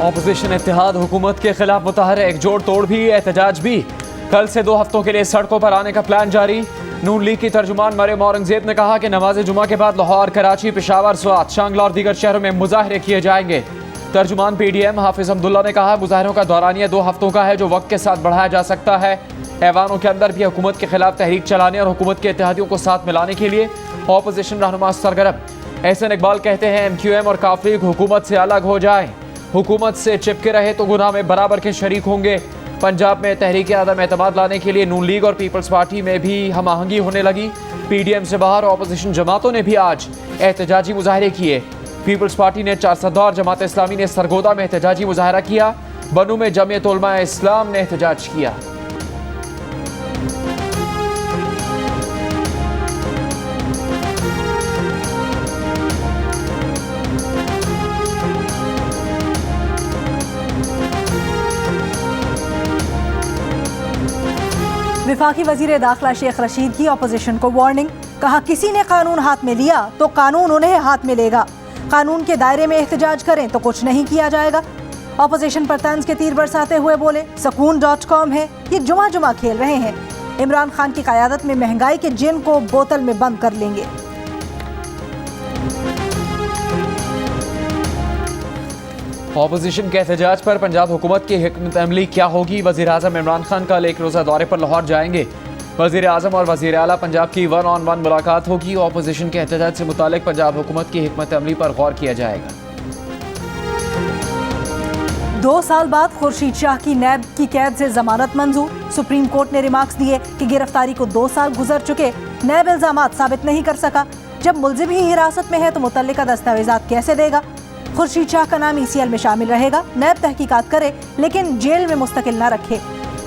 Opposition इत्तेहाद हुकूमत के खिलाफ मुतहर्रिक, जोड़ तोड़ भी, एहतजाज भी। कल से 2 हफ्तों के लिए सड़कों पर आने का प्लान जारी। नून लीग की तर्जुमान मरियम औरंगजेब ने कहा कि नमाज जुमा के बाद लाहौर, कराची, पेशावर, स्वात, शांगला और दीगर शहरों में मुजाहरे किए जाएंगे। तर्जुमान PDM हाफिज अब्दुल्ला ने कहा मुजाहरों का दौरानिया 2 हफ्तों का है जो वक्त के साथ बढ़ाया जा सकता है। ऐवानों के अंदर भी हुकूमत के खिलाफ तहरीक चलाने और हुकूमत के इत्तेहादियों को साथ मिलाने के लिए ऑपोजिशन रहनुमा सरगर्म। एहसन इकबाल कहते हैं MQM और काफ लीग हुकूमत से अलग हो जाए, हुकूमत से चिपके रहे तो गुनाह में बराबर के शरीक होंगे। पंजाब में तहरीक आदम एतमाद लाने के लिए नून लीग और पीपल्स पार्टी में भी हम आहंगी होने लगी। PDM से बाहर ऑपोजिशन जमातों ने भी आज एहतजाजी मुजाहरे किए। पीपल्स पार्टी ने चारसदा और जमात इस्लामी ने सरगोदा में एहतजाजी मुजाहरा किया। बनू में जमीयत उलमा इस्लाम ने एहतजाज किया। वफाकी वजीर दाखिला शेख रशीद की अपोजिशन को वार्निंग, कहा किसी ने कानून हाथ में लिया तो कानून उन्हें हाथ में लेगा, कानून के दायरे में एहतजाज करें तो कुछ नहीं किया जाएगा। अपोजिशन पर तंज के तीर बरसाते हुए बोले सकून.com है, ये जुमा जुमा खेल रहे हैं, इमरान खान की क़यादत में महंगाई के जिन को बोतल में बंद कर लेंगे। ऑपोजिशन के एहतजाज पर पंजाब हुकूमत की हिकमत अमली क्या होगी? वज़ीर आज़म इमरान खान कल एक रोज़ा दौरे पर लाहौर जाएंगे। वज़ीर आज़म और वज़ीर आला पंजाब की 1-on-1 मुलाकात होगी। ऑपोजिशन के एहतजाज से मुतालिक पंजाब हुकूमत की हिकमत अमली पर गौर किया जाएगा। 2 साल बाद खुर्शीद शाह की नैब की कैद से जमानत मंजूर। सुप्रीम कोर्ट ने रिमार्क्स दिए कि गिरफ्तारी को 2 साल गुजर चुके, नैब इल्जामात साबित नहीं कर सका। जब मुल्जिम ही हिरासत में है तो मुतल्लिका दस्तावेजात कैसे देगा? खुर्शीद शाह का नाम ECL में शामिल रहेगा। नैब तहकीकात करे लेकिन जेल में मुस्तकिल न रखे।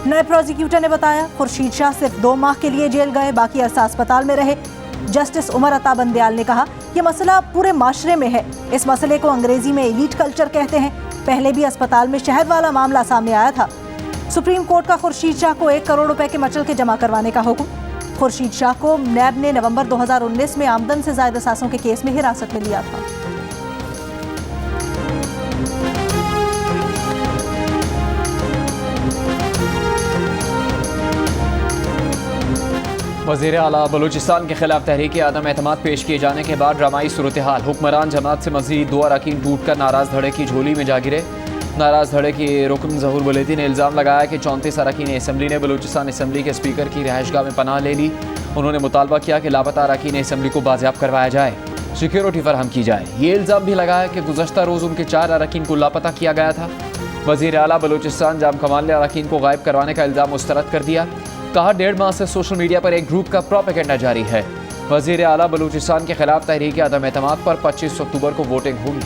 नैब प्रोसिक्यूटर ने बताया खुर्शीद शाह सिर्फ 2 माह के लिए जेल गए, बाकी अरसा अस्पताल में रहे। जस्टिस उमर अता बंदयाल ने कहा यह मसला पूरे माशरे में है, इस मसले को अंग्रेजी में एलीट कल्चर कहते हैं। पहले भी अस्पताल में शहद वाला मामला सामने आया था। सुप्रीम कोर्ट का खुर्शीद शाह को 1 करोड़ रुपए के मचल के जमा करवाने का हुक्म। खुर्शीद शाह को नैब ने नवंबर 2019 में आमदन से ज्यादा असासों के केस में हिरासत में लिया था। वज़ीर आला बलूचिस्तान के खिलाफ तहरीक आदम एतमाद पेश किए जाने के बाद ड्रामाई सूरत हाल। हुक्मरान जमात से मजीद 2 अरकान टूट कर नाराज धड़े की झोली में जा गिरे। नाराज धड़े की रुकन ज़हूर बुलेती ने इल्ज़ाम लगाया कि 34 अरकान असम्बली ने बलूचिस्तान असम्बली के स्पीकर की रिहाइशगाह में पनाह ले ली। उन्होंने मुतालबा किया कि लापता अरकान असम्बली को बाजियाब करवाया जाए, सिक्योरिटी फराहम की जाए। ये इल्ज़ाम भी लगाया कि गुज़श्ता रोज़ उनके 4 अरकान को लापता किया गया था। वज़ीर आला बलूचिस्तान जाम कमाल ने अरकान को गायब करवाने का इल्ज़ाम मुस्तरद कर दिया। कहा 1.5 माह से सोशल मीडिया पर एक ग्रुप का प्रोपेगेंडा जारी है। वज़ीर आला बलूचिस्तान के खिलाफ तहरीक आदम एतमाद पर 25 अक्टूबर को वोटिंग होगी।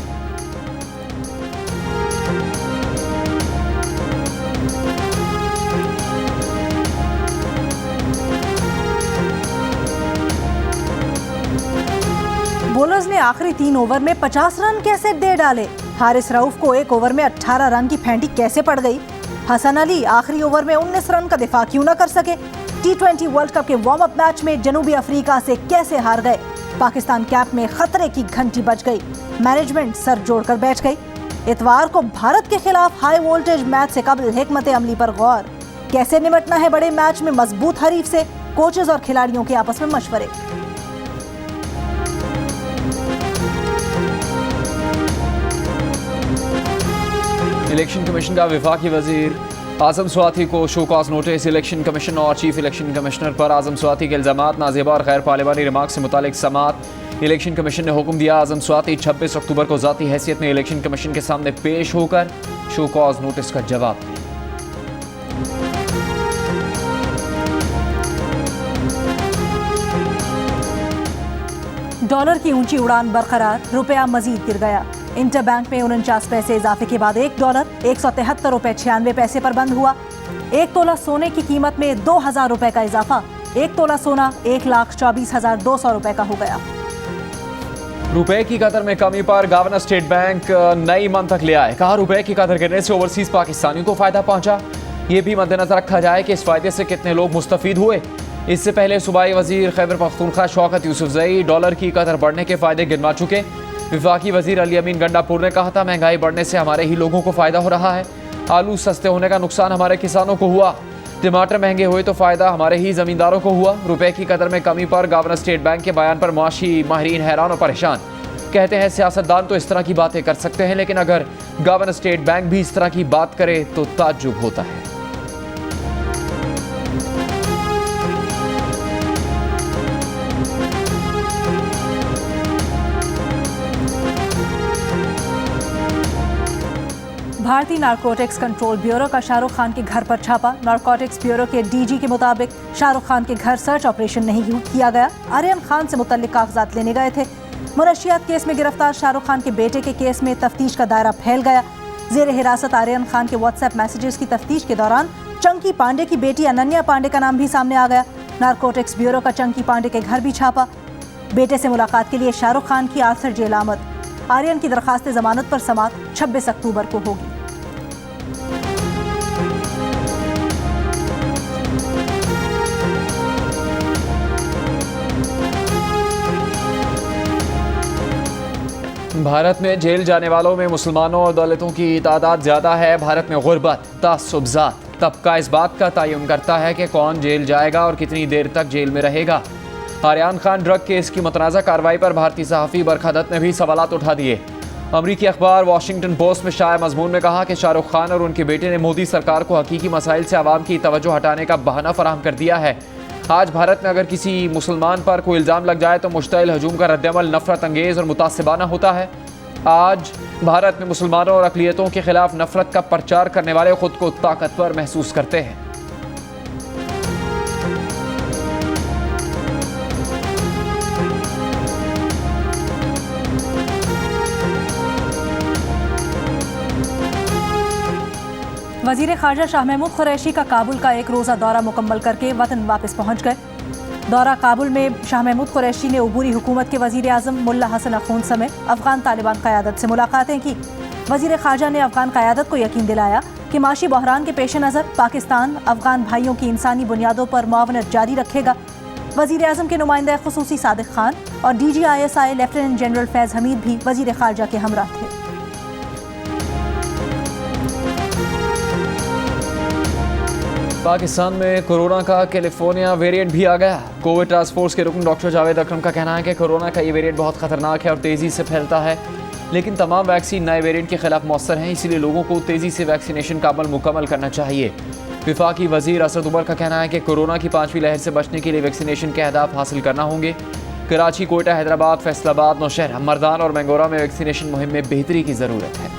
बॉलर्स ने आखिरी 3 ओवर में 50 रन कैसे दे डाले? हारिस रऊफ को 1 ओवर में 18 रन की फेंटी कैसे पड़ गई? हसन अली आखिरी ओवर में 19 रन का दिफा क्यों न कर सके? T20 वर्ल्ड कप के वार्म अप मैच में जनूबी अफ्रीका से कैसे हार गए? पाकिस्तान कैंप में खतरे की घंटी बज गई, मैनेजमेंट सर जोड़कर बैठ गई। इतवार को भारत के खिलाफ हाई वोल्टेज मैच से कबल हिकमत अमली पर गौर, कैसे निपटना है बड़े मैच में मजबूत हरीफ से? कोचेज और खिलाड़ियों के आपस में मशवरे। इलेक्शन कमीशन का वफाकी वजीर आजम स्वाति को show cause notice. Election commission और चीफ इलेक्शन कमिश्नर पर आजम स्वाति के इल्जामात नाजेबा और गैर पार्लिमानी रिमार्क से मुतालिक समात। इलेक्शन कमीशन ने हुक्म दिया आजम स्वाति 26 अक्टूबर को ज़ाती हैसियत में इलेक्शन कमीशन के सामने पेश होकर शो कॉज नोटिस का जवाब दें। डॉलर की ऊंची उड़ान बरकरार, रुपया मजीद गिर गया। इंटर बैंक में 49 पैसे इजाफे के बाद $1 173 रुपए 96 पैसे पर बंद हुआ। 1 तोला सोने की कीमत में 2000 रुपए का इजाफा। 1 तोला सोना 1,24,200 रुपए का हो गया। रुपए की कदर में कमी पर गवर्नर स्टेट बैंक नई मंतक ले आए। कहा रुपए की कदर गिरने से ओवरसीज पाकिस्तानियों को फायदा पहुंचा। ये भी मद्देनजर रखा जाए कि इस फायदे से कितने लोग मुस्तफीद हुए। इससे पहले सूबाई वजीर खैबर पख्तूनख्वा शौकत यूसुफजई डॉलर की कदर बढ़ने के फायदे गिनवा चुके। विफाकी वजीर अली अमीन गंडापुर ने कहा था, महंगाई बढ़ने से हमारे ही लोगों को फायदा हो रहा है। आलू सस्ते होने का नुकसान हमारे किसानों को हुआ, टमाटर महंगे हुए तो फायदा हमारे ही जमींदारों को हुआ। रुपए की कदर में कमी पर गवर्नर स्टेट बैंक के बयान पर मुआशी माहिरीन हैरान और परेशान। कहते हैं सियासतदान तो इस तरह की बातें कर सकते हैं, लेकिन अगर गवर्नर स्टेट बैंक भी इस तरह की बात करे तो ताज्जुब होता है। भारतीय नारकोटिक्स कंट्रोल ब्यूरो का शाहरुख खान के घर पर छापा। नारकोटिक्स ब्यूरो के डीजी के मुताबिक शाहरुख खान के घर सर्च ऑपरेशन नहीं किया गया। आर्यन खान से मुतल्लिक कागजात लेने गए थे। मुनशियात केस में गिरफ्तार शाहरुख खान के बेटे के केस में तफ्तीश का दायरा फैल गया। जेर हिरासत आर्यन खान के व्हाट्सएप मैसेजेस की तफ्तीश के दौरान चंकी पांडे की बेटी अनन्या पांडे का नाम भी सामने आ गया। नारकोटिक्स ब्यूरो का चंकी पांडे के घर भी छापा। बेटे से मुलाकात के लिए शाहरुख खान की आर्थर जेल आमद। आर्यन की दरखास्त जमानत पर समाअत 26 अक्टूबर को होगी। भारत में जेल जाने वालों में मुसलमानों और दलितों की तादाद ज़्यादा है। भारत में गुर्बत, तअस्सुब, तबका इस बात का तयन करता है कि कौन जेल जाएगा और कितनी देर तक जेल में रहेगा। आर्यन खान ड्रग केस की मुतनाज़ा कार्रवाई पर भारतीय सहाफ़ी बरखा दत्त ने भी सवालात उठा दिए। अमरीकी अखबार वॉशिंगटन पोस्ट में शाया मजमून में कहा कि शाहरुख खान और उनके बेटे ने मोदी सरकार को हकीकी मसाइल से आवाम की तवज्जो हटाने का बहाना फराहम कर दिया है। आज भारत में अगर किसी मुसलमान पर कोई इल्ज़ाम लग जाए तो मुश्तइल हजूम का रद्दअमल नफरत अंगेज़ और मुतासिबाना होता है। आज भारत में मुसलमानों और अक़लियतों के खिलाफ नफरत का प्रचार करने वाले खुद को ताकतवर महसूस करते हैं। वजीर खारजा शाह महमूद कुरैशी का काबुल का एक रोज़ा दौरा मुकम्मल करके वतन वापस पहुँच गए। दौरा काबुल में शाह महमूद कुरैशी ने अबूरी हुकूमत के वजीर आज़म मुल्ला हसन अखून समेत अफगान तालिबान क़यादत से मुलाकातें की। वजीर खारजा ने अफगान क़यादत को यकीन दिलाया कि माशी बहरान के पेश नज़र पाकिस्तान अफगान भाइयों की इंसानी बुनियादों पर मुआवनत जारी रखेगा। वजीर आज़म के नुमाइंदा खुसूसी सादिक खान और DGISI लेफ्टिनेंट जनरल फैज़ हमीद भी वजीर खारजा के हमरा थे। पाकिस्तान में कोरोना का कैलिफोर्निया वेरिएंट भी आ गया। कोविड टास्क फोर्स के रुकन डॉक्टर जावेद अकरम का कहना है कि कोरोना का ये वेरिएंट बहुत खतरनाक है और तेज़ी से फैलता है, लेकिन तमाम वैक्सीन नए वेरिएंट के खिलाफ मौसर हैं, इसीलिए लोगों को तेज़ी से वैक्सीनेशन का अमल मुकम्मल करना चाहिए। विफाकी वजीर असद उमर का कहना है कि कोरोना की 5वीं लहर से बचने के लिए वैक्सीनेशन के अहदाफ हासिल करना होंगे। कराची, कोयटा, हैदराबाद, फैसलाबाद, नौशहरा, मर्दान और मैंगोरा में वैक्सीनेशन मुहिम में बेहतरी की ज़रूरत है।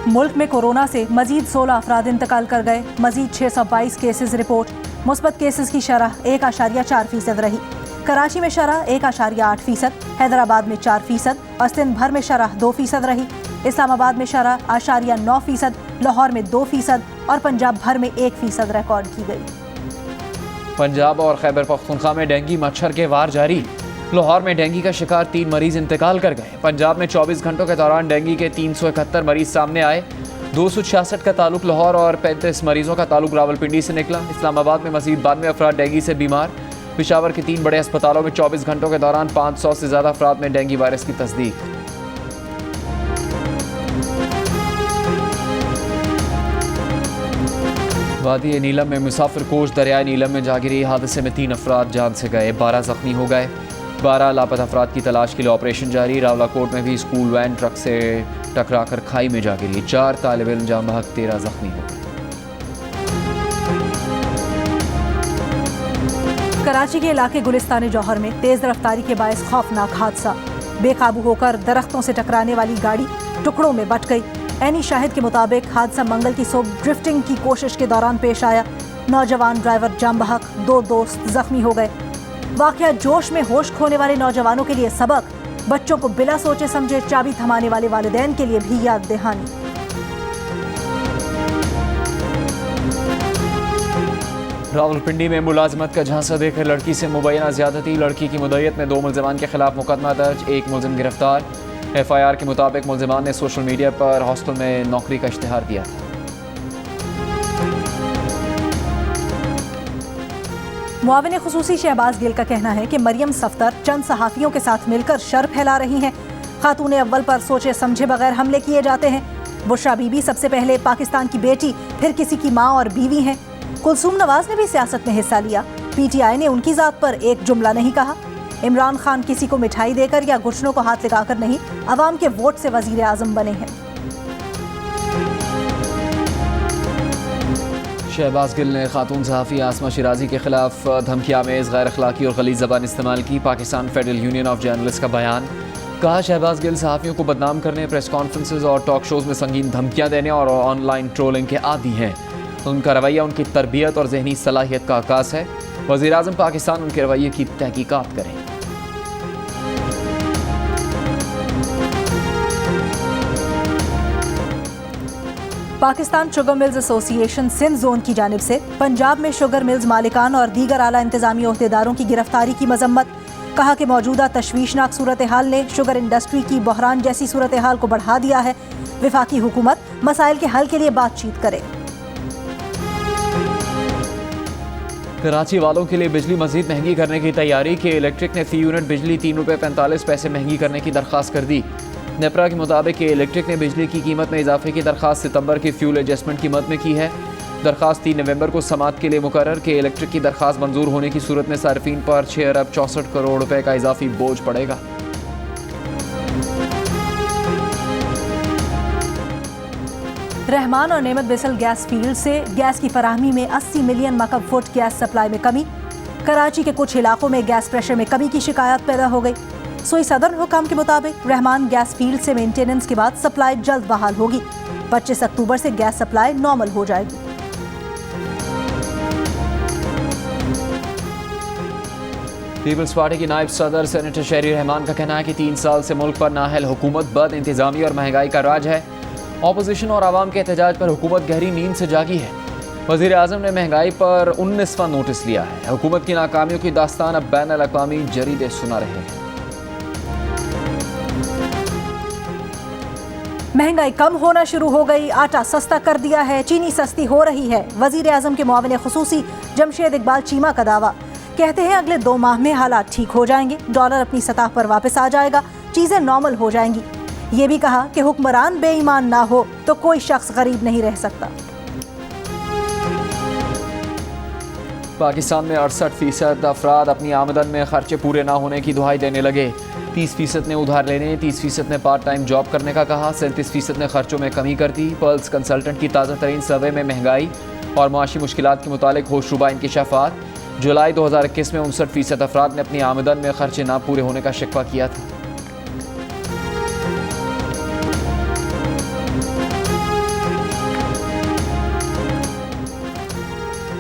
मुल्क में कोरोना से मजीद 16 अफराद इंतकाल कर गए। मजीद 622 केसेस रिपोर्ट। मुस्बत केसेस की शरह 1.4% रही। कराची में शरह 1.8%, हैदराबाद में 4% और सिंध भर में शरह 2% रही। इस्लामाबाद में शरह 0.9%, लाहौर में 2% और पंजाब भर में 1% रिकॉर्ड की गई। पंजाब और खैबर पख्तूनख्वा में डेंगू मच्छर के वार जारी। लाहौर में डेंगू का शिकार 3 मरीज इंतकाल कर गए। पंजाब में 24 घंटों के दौरान डेंगू के 371 मरीज सामने आए। 266 का ताल्लुक लाहौर और 35 मरीजों का ताल्लुक रावलपिंडी से निकला। इस्लामाबाद में मजीद 92 अफराद डेंगू से बीमार। पेशावर के 3 बड़े अस्पतालों में 24 घंटों के दौरान 500 से ज़्यादा अफराद में डेंगू वायरस की तस्दीक। वादी नीलम में मुसाफिर कोच दरियाए नीलम में जा गिरी। हादसे में 3 अफराद जान से गए, 12 जख्मी हो गए। 12 लापता अफराद की तलाश के लिए ऑपरेशन जारी। रावलाकोट में भी स्कूल वैन ट्रक से टकराकर खाई में जा गिरी। 4 तालिब इल्म जाम बहक 13 जख्मी हो गए। कराची के इलाके गुलिस्तान जौहर में तेज रफ्तारी के बायस खौफनाक हादसा। बेकाबू होकर दरख्तों से टकराने वाली गाड़ी टुकड़ों में बट गई। एनी शाहिद के मुताबिक हादसा मंगल की सुबह ड्रिफ्टिंग की कोशिश के दौरान पेश आया। नौजवान ड्राइवर जाम बहक, 2 दोस्त जख्मी हो गए। वाकया जोश में होश खोने वाले नौजवानों के लिए सबक, बच्चों को बिला सोचे समझे चाबी थमाने वाले वालिदैन के लिए भी याद दहानी। रावलपिंडी में मुलाजमत का झांसा देकर लड़की से मुबैना ज्यादती। लड़की की मुद्दत में 2 मुलजमान के खिलाफ मुकदमा दर्ज, 1 मुलजिम गिरफ्तार। FIR के मुताबिक मुलजमान ने सोशल मीडिया पर हॉस्टल में नौकरी का इश्तिहार दिया था। मुआविन खुसूसी शहबाज गिल का कहना है कि मरियम सफ्दर चंद सहाफियों के साथ मिलकर शर फैला रही हैं। खातून अव्वल पर सोचे समझे बगैर हमले किए जाते हैं। बुशरा बीबी सबसे पहले पाकिस्तान की बेटी, फिर किसी की माँ और बीवी हैं। कुलसूम नवाज ने भी सियासत में हिस्सा लिया। पीटीआई ने उनकी जात पर एक जुमला नहीं कहा। इमरान खान किसी को मिठाई देकर या घुटनों को हाथ लगाकर नहीं, अवाम के वोट से वजीर आजम बने हैं। शहबाज गिल ने खातून सहाफ़ी आसमा शिराजी के खिलाफ धमकियामेज़, गैर अखलाकी और गलीज़ ज़बान इस्तेमाल की। Pakistan federal union of journalist का बयान। कहा, शहबाज गिल सहाफ़ियों को बदनाम करने, प्रेस कॉन्फ्रेंसेज और टॉक शोज़ में संगीन धमकियाँ देने और ऑनलाइन ट्रोलिंग के आदी हैं। उनका रवैया उनकी तरबियत और जहनी सलाहियत का आकाश है। वज़ीर आज़म पाकिस्तान उनके रवैये की तहकीकात करें। Pakistan sugar mills association Sindh zone की जानिब से पंजाब में शुगर मिल्स मालिकान और दीगर आला इंतजामी ओहदेदारों की गिरफ्तारी की मजम्मत। कहा कि मौजूदा तशवीशनाक सूरत हाल ने शुगर इंडस्ट्री की बहरान जैसी सूरत हाल को बढ़ा दिया है। विफाकी हुकूमत मसाइल के हल के लिए बातचीत करे। कराची वालों के लिए बिजली मजीद महंगी करने की तैयारी। के इलेक्ट्रिक ने फी यूनिट बिजली 3 रुपये 45 पैसे महंगी करने की दरख्वास्त कर दी। नेपरा के मुताबिक इलेक्ट्रिक ने बिजली की कीमत में इजाफे की दरख्वास्त सितंबर की फ्यूल एडजस्टमेंट की मद में की है। दरख्वास्त 3 नवंबर को समाअत के लिए मुकर्रर। के इलेक्ट्रिक की दरख्वास्त मंजूर होने की सूरत में सार्फिन पर 6 अरब 64 करोड़ रुपए का इजाफी बोझ पड़ेगा। रहमान और नेमत बेसल गैस फील्ड से गैस की फराहमी में 80 मिलियन मकब फुट गैस सप्लाई में कमी। कराची के कुछ इलाकों में गैस प्रेशर में कमी की शिकायत पैदा हो गई। सोई सदर हुकाम के मुताबिक रहमान गैस फील्ड से मेंटेनेंस के बाद सप्लाई जल्द बहाल होगी। 25 अक्टूबर से गैस सप्लाई नॉर्मल हो जाएगी। पीपल्स पार्टी की नायब सदर सेनेटर शहरी रहमान का कहना है कि 3 साल से मुल्क पर नाअहल हुकूमत, बद इंतजामी और महंगाई का राज है। ऑपोजिशन और आवाम के एहतजाज पर हुकूमत गहरी नींद से जागी है। वज़ीर आज़म ने महंगाई पर 19वां नोटिस लिया है। हुकूमत की नाकामियों की दास्तान अब बैन अल-अक़वामी जरीदे सुना रहे हैं। महंगाई कम होना शुरू हो गई, आटा सस्ता कर दिया है, चीनी सस्ती हो रही है। वज़ीर आज़म के मुआविन खुसूसी जमशेद इकबाल चीमा का दावा। कहते हैं अगले 2 माह में हालात ठीक हो जाएंगे, डॉलर अपनी सतह पर वापस आ जाएगा, चीजें नॉर्मल हो जाएंगी। ये भी कहा कि हुक्मरान बेईमान ना हो तो कोई शख्स गरीब नहीं रह सकता। पाकिस्तान में 68% अफराद अपनी आमदन में खर्चे पूरे ना होने की दुहाई देने लगे। 30% ने उधार लेने, 30% ने पार्ट टाइम जॉब करने का कहा, 37% ने खर्चों में कमी कर दी। पर्ल्स कंसल्टेंट की ताज़ा तरीन सर्वे में महंगाई और माशी मुश्किलात के मुतालिक होशरुबा इंकिशाफात। जुलाई 2021 में 59% अफराद ने अपनी आमदन में खर्चे ना पूरे होने का शिकवा किया था।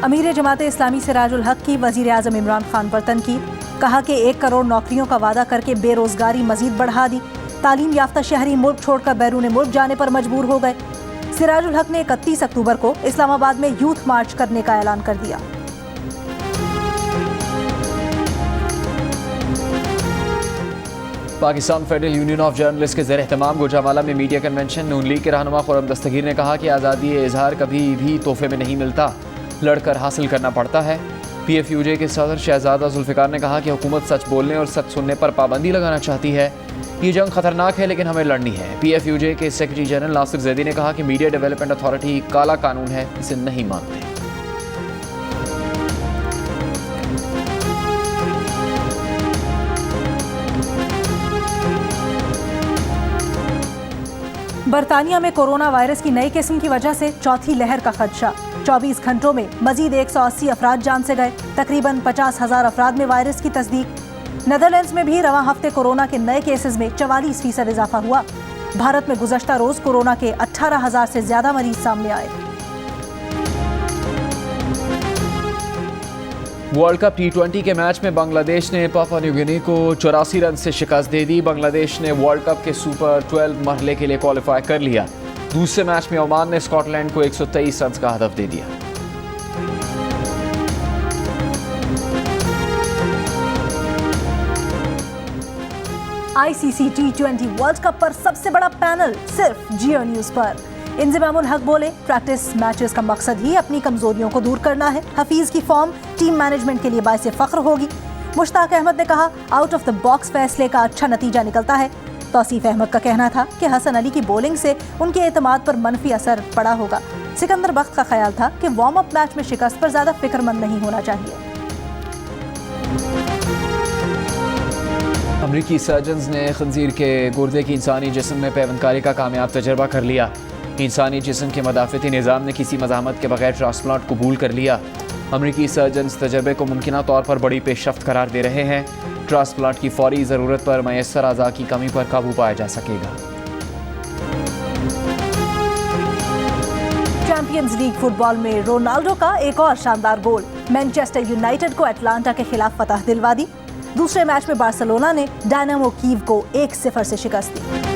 अमीर जमात इस्लामी सिराजुल हक की वज़ीर आज़म इमरान खान पर तनकीद। कहा कि 1 करोड़ नौकरियों का वादा करके बेरोजगारी मजीद बढ़ा दी। तालीम याफ्ता शहरी मुल्क छोड़कर बैरून मुल्क जाने पर मजबूर हो गए। सिराजुल हक ने 31 अक्टूबर को इस्लामाबाद में यूथ मार्च करने का ऐलान कर दिया। Pakistan federal union of journalist के ज़ेर एहतमाम गुजरावाला में मीडिया कन्वेंशन। नून लीग के रहनुमा खुर्रम दस्तगीर ने कहा कि आज़ादी इजहार कभी भी तोहफे में नहीं मिलता, लड़कर हासिल करना पड़ता है। PFUJ के सदर शहजादा जुल्फ़िकार ने कहा कि हुकूमत सच बोलने और सच सुनने पर पाबंदी लगाना चाहती है। ये जंग खतरनाक है लेकिन हमें लड़नी है। PFUJ के सेक्रेटरी जनरल नासिर जैदी ने कहा कि मीडिया डेवलपमेंट अथॉरिटी काला कानून है, इसे नहीं मानते। बरतानिया में कोरोना वायरस की नई किस्म की वजह से चौथी लहर का खदशा। 24 घंटों में मजीद 180 अफराद जान से गए। तकरीबन 50,000 अफराद में वायरस की तस्दीक। नेदरलैंड्स में भी रवां हफ्ते कोरोना के नए केसेस में 44% इजाफा हुआ। भारत में गुज़श्ता रोज कोरोना के 18,000 से ज्यादा मरीज सामने आए। वर्ल्ड कप T20 के मैच में बांग्लादेश ने पापुआ न्यू गिनी को 84 रन से शिकस्त दे दी। बांग्लादेश ने वर्ल्ड कप के सुपर 12 मरहले के लिए क्वालिफाई कर लिया। दूसरे मैच में ओमान ने स्कॉटलैंड को 123 रन का हदफ दे दिया। ICC T20 वर्ल्ड कप पर सबसे बड़ा पैनल सिर्फ जियो न्यूज पर। इंजमामुल हक बोले, प्रैक्टिस मैचेस का मकसद ही अपनी कमजोरियों को दूर करना है। हफीज की फॉर्म टीम मैनेजमेंट के लिए बाइसे फख्र होगी। मुश्ताक अहमद ने कहा, आउट ऑफ द बॉक्स फैसले का अच्छा नतीजा निकलता है। तौसीफ अहमद का कहना था कि हसन अली की बॉलिंग से उनके एतमाद पर मनफी असर पड़ा होगा। सिकंदर बख्त का ख्याल था कि वार्म अप मैच में शिकस्त पर ज्यादा फिक्रमंद नहीं होना चाहिए। अमरीकी सर्जन्स ने खंजीर के गुर्दे की इंसानी जिस्म में पैवंदकारी का कामयाब तजर्बा कर लिया। इंसानी जिस्म के मदाफ़ती निज़ाम ने किसी मज़ाहमत के बगैर ट्रांसप्लांट कबूल कर लिया। अमरीकी सर्जन्स तजर्बे को मुमकिना तौर पर बड़ी पेशरफ्त करार दे रहे हैं। ट्रांसप्लांट की फौरी ज़रूरत पर मैसर अज़ा की कमी पर काबू पाया जा सकेगा। चैंपियंस लीग फुटबॉल में रोनाल्डो का एक और शानदार गोल मैनचेस्टर यूनाइटेड को अटलांटा के खिलाफ फतह दिलवा दी। दूसरे मैच में बार्सिलोना ने डायनामो कीव को 1-0 से शिकस्त दी।